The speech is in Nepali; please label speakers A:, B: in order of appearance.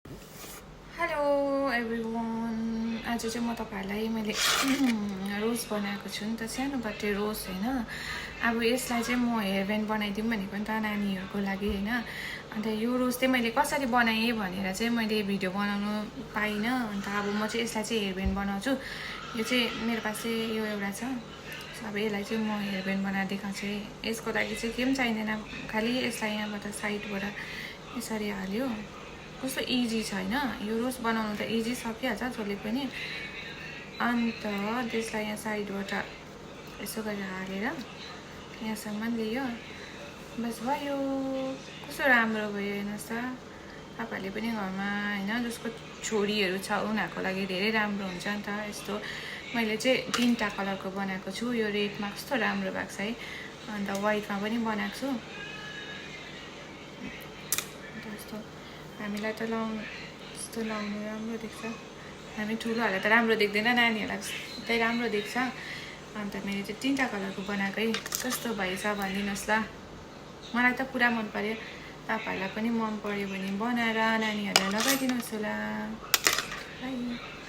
A: हेलो एभ्रिवान, आज चाहिँ म तपाईहरुलाई मैले रोज बनाएको छु नि त, सानो बटे रोज हैन। अब यसलाई चाहिँ म हेयर ब्यान्ड बनाइदिउँ भनेको नि त नानीहरुको लागि हैन। अन्त यो रोज चाहिँ मैले कसरी बनाएँ भनेर चाहिँ मैले भिडियो बनाउनु पाइन। अन्त अब म चाहिँ यसलाई चाहिँ हेयर ब्यान्ड बनाउँछु। यो चाहिँ मेरो पास चाहिँ यो एउटा छ। अब यसलाई चाहिँ म हेयर ब्यान्ड बनाएर देखाउँछु। यसको लागि चाहिँ के पनि चाहिँदैन, खाली यसलाई यहाँबाट साइडबाट यसरी हाल्यो। कस्तो इजी छ हैन, यो रोज बनाउनु त इजी सकिहाल्छ जसले पनि। अन्त त्यसलाई यहाँ साइडबाट यसो गरेर हालेर यहाँसम्म ल्यायो, बस भयो। कस्तो राम्रो भयो हेर्नुहोस् त। तपाईहरुले पनि घरमा हैन जसको छोरीहरु छ उनीहरुको लागि धेरै राम्रो हुन्छ नि त। यस्तो मैले चाहिँ तीनटा कलरको बनाएको छु। यो रेडमा कस्तो राम्रो भएको छ है। अन्त व्हाइटमा पनि बनाएको छु। जस्तो हामीलाई त यस्तो लाउनु राम्रो देख्छ। हामी ठुलोहरूलाई त राम्रो देख्दैन, नानीहरूलाई चाहिँ राम्रो देख्छ। अन्त मैले चाहिँ तीनटा कलरको बनाएको है। कस्तो भएछ भनिदिनुहोस् ल। मलाई त पुरा मन पर्यो। तपाईहरुलाई पनि मन पर्यो भने बनाएर नानीहरूलाई लगाइदिनुहोस् होला। बाइ।